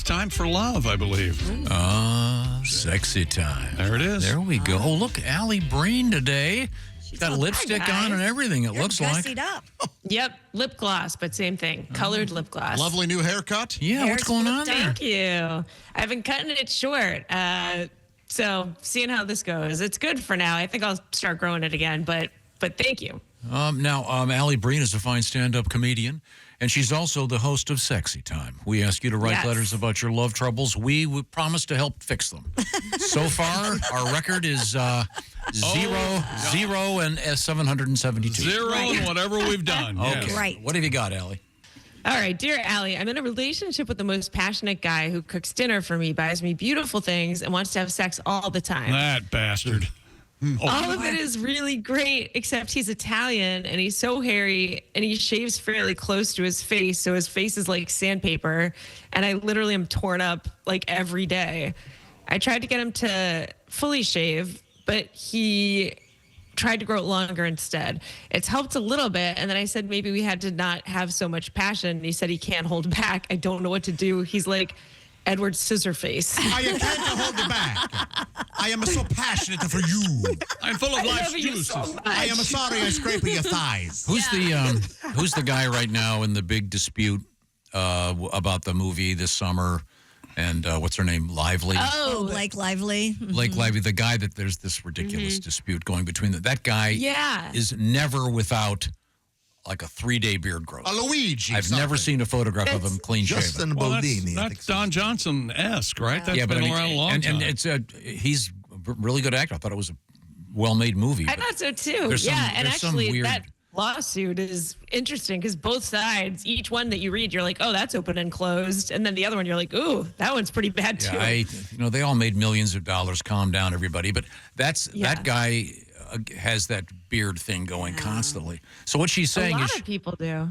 time for love, I believe. Sexy time. There it is. There we go. Oh, look, Allie Breen today. She's got lipstick on and everything, it looks like. Gussied up. Yep, lip gloss, but same thing. Colored lip gloss. Lovely new haircut. Yeah, what's going on there? Thank you. I've been cutting it short. So seeing how this goes. It's good for now. I think I'll start growing it again, but thank you. Now, Allie Breen is a fine stand-up comedian, and she's also the host of Sexy Time. We ask you to write letters about your love troubles. We promise to help fix them. So far, our record is 0, and 772. Zero and whatever we've done. Okay. Yes. Right. What have you got, Allie? All right, dear Allie, I'm in a relationship with the most passionate guy who cooks dinner for me, buys me beautiful things, and wants to have sex all the time. That bastard. All of it is really great, except he's Italian and he's so hairy and he shaves fairly close to his face. So his face is like sandpaper. And I literally am torn up like every day. I tried to get him to fully shave, but he tried to grow it longer instead. It's helped a little bit. And then I said, maybe we had to not have so much passion. And he said he can't hold back. I don't know what to do. He's like Edward Scissorface. I can't hold you back. I am so passionate for you. I'm full of life's love you juices. so much. I am sorry I scraped your thighs. Who's the guy right now in the big dispute about the movie this summer? And what's her name? Lively. Oh, Blake Lively. Blake Lively, the guy that there's this ridiculous dispute going between that guy. Yeah. Is never without like a 3-day beard growth. A Luigi. I've never seen a photograph of him clean shaven. Justin Well, Bodini. that's Don Johnson-esque, right? That's Yeah, but been I mean, around a long and time. it's he's a really good actor. I thought it was a well-made movie. I but thought so too. there's Yeah, some- and there's some actually weird- that lawsuit is interesting because both sides, each one that you read, you're like, oh, that's open and closed. And then the other one, you're like, ooh, that one's pretty bad too. Yeah, they all made millions of dollars. Calm down, everybody. But that guy has that beard thing going constantly. So what she's A saying lot is of people do.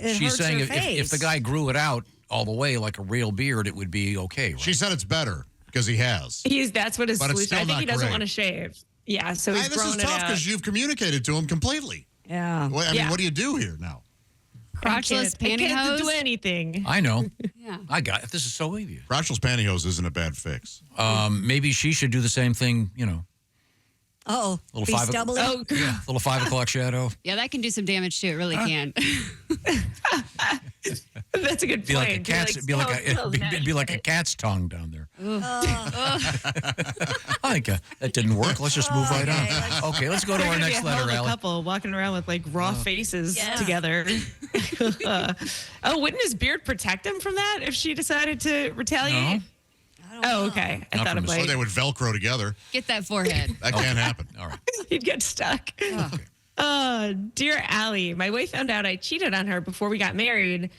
she's saying if the guy grew it out all the way like a real beard, it would be okay. Right? She said it's better because he has. That's what his But it's solution. still I think not he doesn't great. want to shave. Yeah, so he's This growing is it tough out. because you've communicated to him completely. Yeah. Well, I mean, what do you do here now? Crotchless I can't pantyhose. do anything. I know. Yeah. I got it. This is so easy. Crotchless pantyhose isn't a bad fix. Maybe she should do the same thing. Oh, Little be 5 stubbly. Oh, little 5 o'clock shadow. Yeah, that can do some damage too. It really can. that's a good Be like a point. cat's. Be like a cat's tongue down there. I think that didn't work. Let's just move right on. Okay, let's go to They're our gonna be next a letter, hell of a Allie. couple walking around with like raw faces Yeah. together. Wouldn't his beard protect him from that if she decided to retaliate? Oh, okay. I Not thought from it his- Or might. they would Velcro together. Get that forehead. That can't happen. All right. He'd get stuck. Dear Allie, my wife found out I cheated on her before we got married,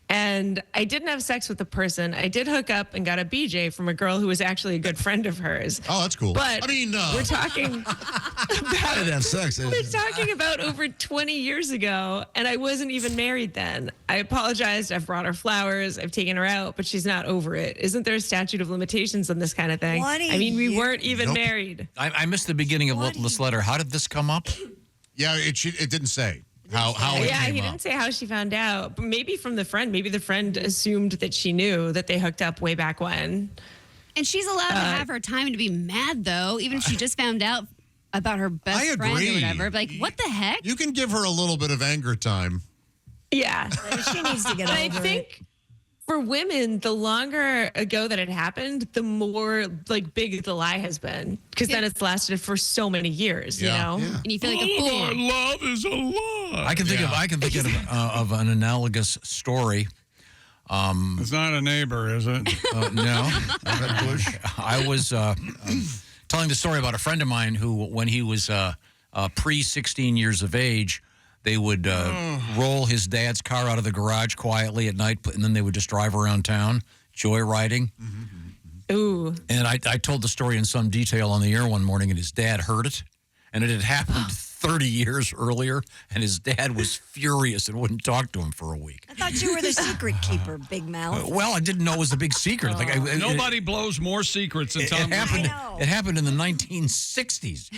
and I didn't have sex with the person. I did hook up and got a BJ from a girl who was actually a good friend of hers. Oh, that's cool. But I mean, we're talking I didn't have sex. we're talking about over 20 years ago, and I wasn't even married then. I apologized. I've brought her flowers. I've taken her out, but she's not over it. Isn't there a statute of limitations on this kind of thing? 20 I mean, we years. weren't even Nope. married. I missed the beginning of this letter. How did this come up? yeah, it didn't say how it Yeah, came he up. didn't say how she found out. But maybe from the friend. Maybe the friend assumed that she knew that they hooked up way back when. And she's allowed to have her time to be mad, though, even if she just found out about her best I friend agree. or whatever. Like, what the heck? You can give her a little bit of anger time. Yeah. She needs to get But over I it. think for women, the longer ago that it happened, the more like big the lie has been. Because then it's lasted for so many years, Yeah. you know? Yeah. And you feel like a Oh, fool. love is a lie. I can think of an analogous story. It's not a neighbor, is it? No, I was telling the story about a friend of mine who, when he was pre-16 years of age, they would roll his dad's car out of the garage quietly at night, and then they would just drive around town, joyriding. Ooh. And I told the story in some detail on the air one morning, and his dad heard it. And it had happened 30 years earlier, and his dad was furious and wouldn't talk to him for a week. I thought you were the secret keeper, big mouth. Well, I didn't know it was a big secret. Nobody blows more secrets than Tom. happened. I know. It happened in the 1960s.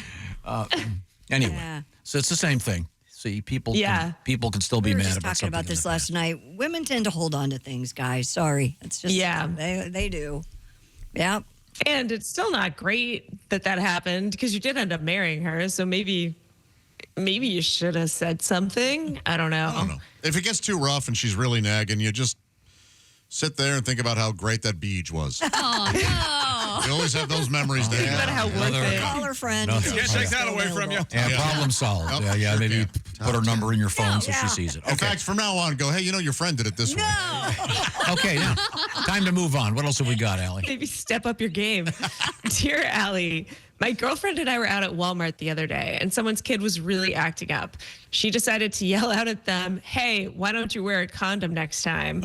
Anyway, Yeah. so it's the same thing. See, people Yeah. can still be We were mad just about talking something. about in this the last past. night. Women tend to hold on to things, guys. Sorry. It's just, Yeah. they do. Yeah. And it's still not great that happened because you did end up marrying her. So maybe you should have said something. I don't know. I don't know. If it gets too rough and she's really nagging, you just sit there and think about how great that beach was. Oh, no. You always have those memories to Think about how have. worth it. Call her friend. No, and see Can't if take she's that still away from you. available. Yeah, Yeah. problem solved. Yep. Yeah, maybe Yeah. put her number in your phone so she Yeah. sees it. In Okay. fact, from now on, go, hey, your friend did it this way. Okay, now time to move on. What else have we got, Allie? Maybe step up your game. Dear Allie, my girlfriend and I were out at Walmart the other day and someone's kid was really acting up. She decided to yell out at them, hey, why don't you wear a condom next time?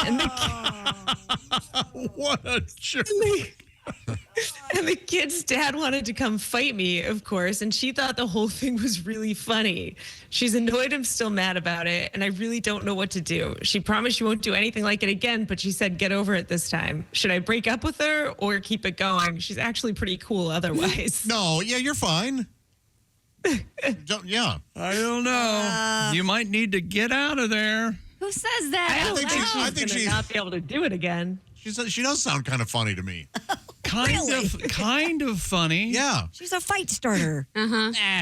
And What a jerk. And the kid's dad wanted to come fight me, of course, and she thought the whole thing was really funny. She's annoyed I'm still mad about it, and I really don't know what to do. She promised she won't do anything like it again, but she said get over it this time. Should I break up with her or keep it going? She's actually pretty cool otherwise. No, yeah, you're fine. Yeah. I don't know. You might need to get out of there. Who says I that? don't think think she- I she's think going she- to not be able to do it again. She does sound kind of funny to me. Kind of funny. Yeah. She's a fight starter.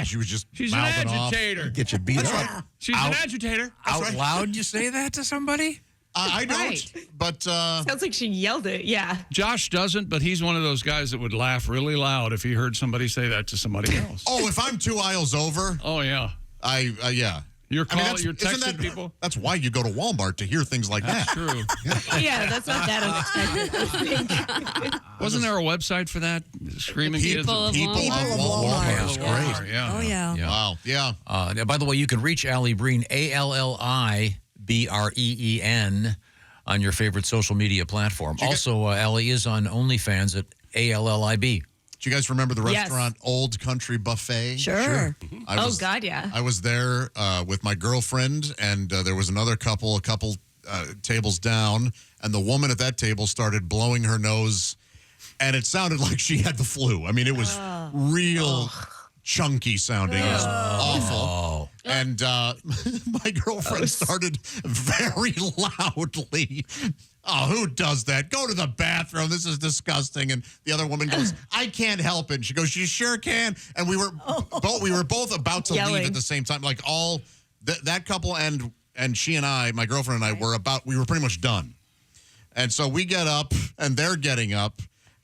She was just She's an mouthing off. agitator. Get you beat up. She's an agitator. Out right. loud, you say that to somebody? I don't, Right. but Sounds like she yelled it. Yeah. Josh doesn't, but he's one of those guys that would laugh really loud if he heard somebody say that to somebody else. if I'm 2 aisles over, Oh, yeah. yeah. You're that's- you're isn't texting that- people. That's why you go to Walmart to hear things like That's that. true. Yeah, that's not that unexpected. Wasn't there a website for that? Screaming kids. People of People Walmart. of of Walmart. Walmart. That's great. Yeah. Oh, yeah. Wow. Yeah. Now, by the way, you can reach Allie Breen, ALLIBREEN, on your favorite social media platform. Also, Allie is on OnlyFans at ALLIB. Do you guys remember the Yes. restaurant Old Country Buffet? Sure. God, yeah. I was there with my girlfriend, and there was another couple, a couple tables down, and the woman at that table started blowing her nose, and it sounded like she had the flu. I mean, it was real chunky sounding. It was awful. And my girlfriend started very loudly, oh, who does that? Go to the bathroom. This is disgusting. And the other woman goes, I can't help it. And she goes, you sure can. And we were both about to leave Yelling. at the same time. Like that couple and she and I, my girlfriend and I, we were pretty much done. And so we get up and they're getting up.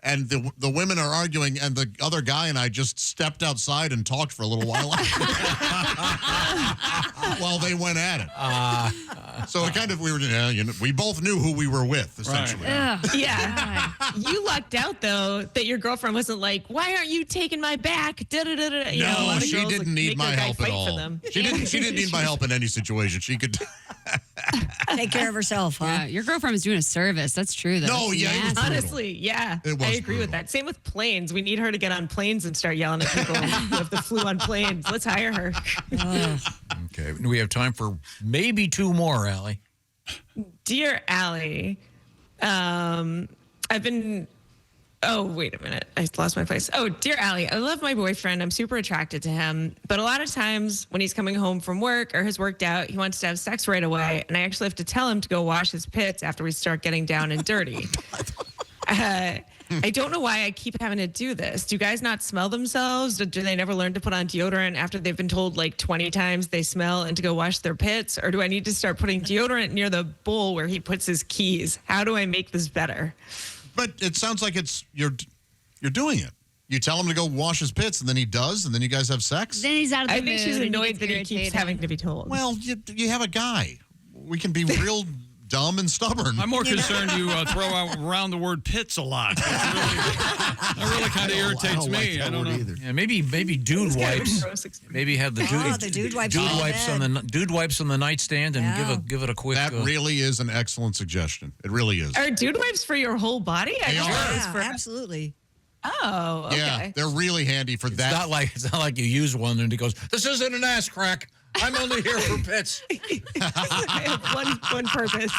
And the women are arguing, and the other guy and I just stepped outside and talked for a little while while they went at it. So it kind of we both knew who we were with, essentially. Ugh. Yeah. You lucked out, though, that your girlfriend wasn't like, why aren't you taking my back? Da-da-da-da. You know, a No, lot of she girls, didn't like, need make my their guy help at fight for all. them. She didn't need my help in any situation. She could. Take care of herself, huh? Yeah, your girlfriend was doing a service. That's true, though. No, yeah, it was Nasty. brutal. Honestly, yeah. It was I agree with brutal. that. Same with planes. We need her to get on planes and start yelling at people who have the flu on planes. Let's hire her. Okay. We have time for maybe 2 more, Allie. Dear Allie, I've been. Oh, wait a minute. I lost my place. Oh, dear Allie, I love my boyfriend. I'm super attracted to him. But a lot of times when he's coming home from work or has worked out, he wants to have sex right away. And I actually have to tell him to go wash his pits after we start getting down and dirty. I don't know why I keep having to do this. Do guys not smell themselves? Do they never learn to put on deodorant after they've been told like 20 times they smell and to go wash their pits? Or do I need to start putting deodorant near the bowl where he puts his keys? How do I make this better? But it sounds like you're doing it. You tell him to go wash his pits, and then he does, and then you guys have sex. Then he's out of the I mood. think she's and he annoyed gets that he keeps irritated. having to be told. Well, you have a guy. We can be real dumb and stubborn. I'm more concerned you throw out around the word pits a lot. That really kind of irritates me. I don't know. either. Yeah, maybe dude wipes. Maybe have the dude, the dude wipes dude on the wipes bed. on the dude wipes on the nightstand and Yeah. give it a quick. That really is an excellent suggestion. It really is. Are dude wipes for your whole body? I They just are. thought it was Yeah, for- absolutely. Oh, okay. Yeah, they're really handy for that. it's not like you use one and it goes, this isn't an ass crack. I'm only here for pits. I have one purpose.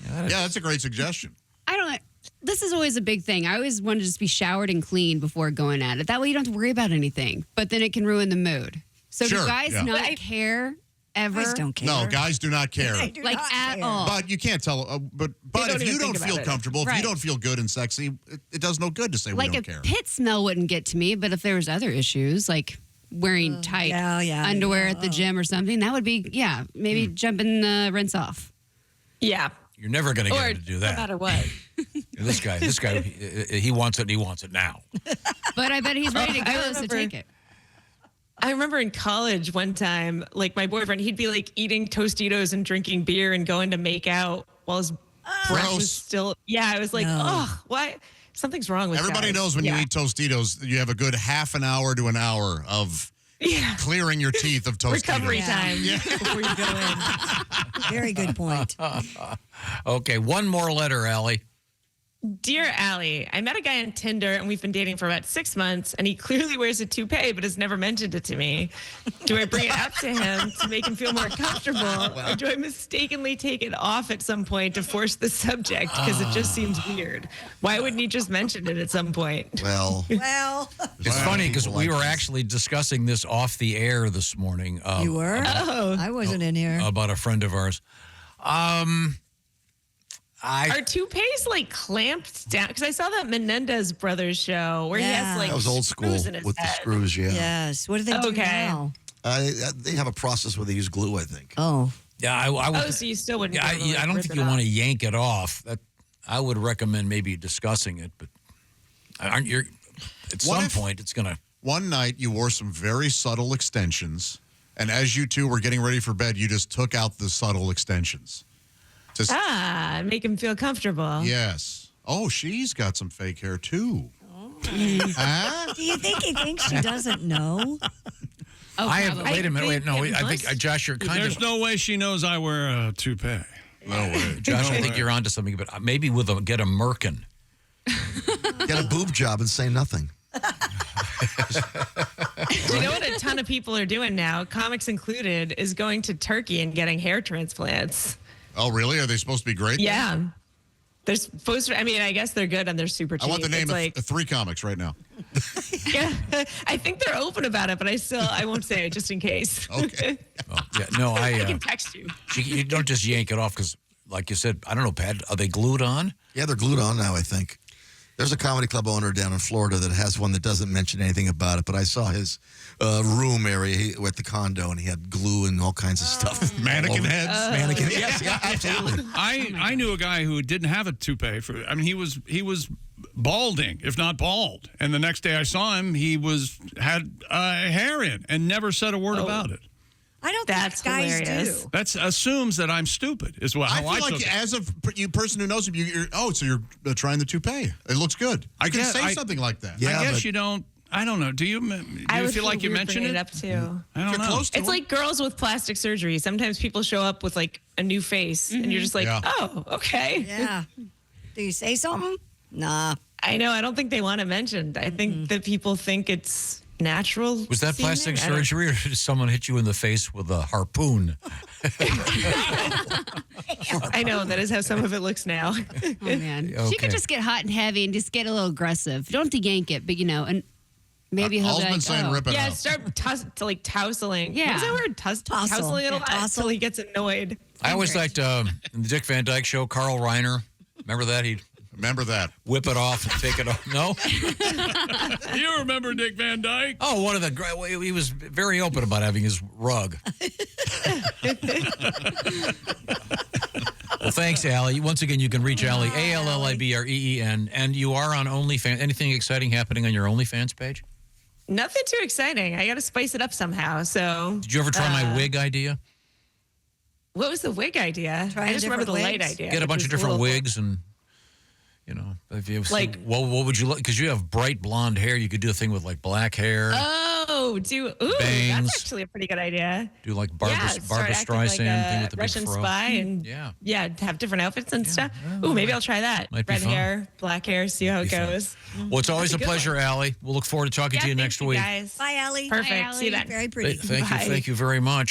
Yeah, that's a great suggestion. I don't know. This is always a big thing. I always want to just be showered and clean before going at it. That way you don't have to worry about anything. But then it can ruin the mood. So Sure, do guys yeah. not care ever? Guys don't care. No, guys do not care. They do Like not at care. all. But you can't tell. But don't if you even don't think feel about it. comfortable, if you Right. don't feel good and sexy, it does no good to say Like we a don't care. pit smell wouldn't get to me, but if there was other issues, like wearing tight underwear at the gym or something, that would be, maybe jump in the rinse off. Yeah. You're never going to get Or him to do no that. matter what. This guy, he wants it and he wants it now. But I bet he's ready to I go, so remember- take it. I remember in college one time, like my boyfriend, he'd be like eating Tostitos and drinking beer and going to make out while his breath Gross. was still. Yeah, I was like, No. oh, why? Something's wrong with Everybody guys. knows when you eat Tostitos, you have a good half an hour to an hour of clearing your teeth of Tostitos. recovery time before you go in. Very good point. Okay, one more letter, Allie. Dear Allie, I met a guy on Tinder and we've been dating for about 6 months and he clearly wears a toupee but has never mentioned it to me. Do I bring it up to him to make him feel more comfortable or do I mistakenly take it off at some point to force the subject because it just seems weird? Why wouldn't he just mention it at some point? Well, Well, It's funny because we were actually discussing this off the air this morning. you were? I wasn't in here. About a friend of ours. Are toupees like clamped down? Because I saw that Menendez Brothers show where he Yeah. has like that was old school screws in his with the head. screws, yeah. Yes. What do they do Okay. now? They have a process where they use glue, I think. Oh, Yeah, I Oh, would. so you still wouldn't. Yeah, be able to, like, I don't rip think it you off. want to yank it off. I would recommend maybe discussing it, but aren't you? At What some if- point, it's gonna. One night, you wore some very subtle extensions, and as you two were getting ready for bed, you just took out the subtle extensions. Just, Make him feel comfortable. yes. Oh, she's got some fake hair, too. Huh? do you think he thinks she doesn't know? Oh, I have. probably. Wait a minute. Wait, no. it I think must- Josh, you're kind There's of. no way she knows I wear a toupee. No way. Josh, I think you're onto something, but maybe get a merkin. Get a boob job and say nothing. You know what a ton of people are doing now, comics included, is going to Turkey and getting hair transplants. Oh, really? Are they supposed to be great? Yeah. They're supposed to, I mean, I guess they're good and they're super I cheap. want the name It's of like, 3 comics right now. yeah, I think they're open about it, but I won't say it just in case. Okay. Oh, yeah, no, I can text you. You don't just yank it off because, like you said, I don't know, Pat. Are they glued on? Yeah, they're glued on now, I think. There's a comedy club owner down in Florida that has one that doesn't mention anything about it, but I saw his room area at the condo, and he had glue and all kinds of stuff. Mannequin heads. Mannequin. Yes, yeah, absolutely. I knew a guy who didn't have a toupee. He was balding, if not bald. And the next day I saw him, he had hair in and never said a word about it. I don't That's think guys hilarious. do. That assumes that I'm stupid, is what I how feel I like took it. as a person who knows him, so you're trying the toupee. It looks good. You can guess- say something like that. Yeah. I guess but- you don't. I don't know. Do you I would feel like you weird mentioned bringing it? up too. I don't You're know. close to It's him. like girls with plastic surgery. Sometimes people show up with like a new face, and you're just like, Yeah. oh, okay. Yeah. Do you say something? Nah. I know. I don't think they want it mentioned. I think that people think it's natural. Was that seeming. plastic I don't- surgery, or did someone hit you in the face with a harpoon? I know that is how some of it looks now. Oh, man. She Okay. could just get hot and heavy and just get a little aggressive. You don't have to yank it, but, and maybe he'll All's be been like, saying oh. rip it Yeah, out. start tousling. Yeah. What is that word? Tousling it a Yeah, lot tousle. until he gets annoyed. I always liked in the Dick Van Dyke Show, Carl Reiner. Remember that? He'd Remember that. whip it off and take it off. No? You remember Dick Van Dyke? Oh, one of the great. He was very open about having his rug. Well, thanks, Allie. Once again, you can reach Allie, ALLIBREEN, and you are on OnlyFans. Anything exciting happening on your OnlyFans page? Nothing too exciting. I got to spice it up somehow. So, Did you ever try my wig idea? what was the wig idea? Trying I just remember the different light wigs? idea. Get a which bunch was of different little- wigs and. If you Like- what would you like? Because you have bright blonde hair, you could do a thing with like black hair, Oh, bangs. that's actually a pretty good idea. do like Barbara start acting Streisand like thing a with the Russian big fro. spy and Yeah. have different outfits and stuff. Ooh, maybe I'll try that. Might be Red fun. hair, black hair, see how it be fun. goes. Well, it's always a That's a good pleasure, Allie. We'll look forward to talking to you thank next week. Guys. Bye, Allie. Perfect. Bye, See you Allie. then. Very pretty. Thank Bye. you very much.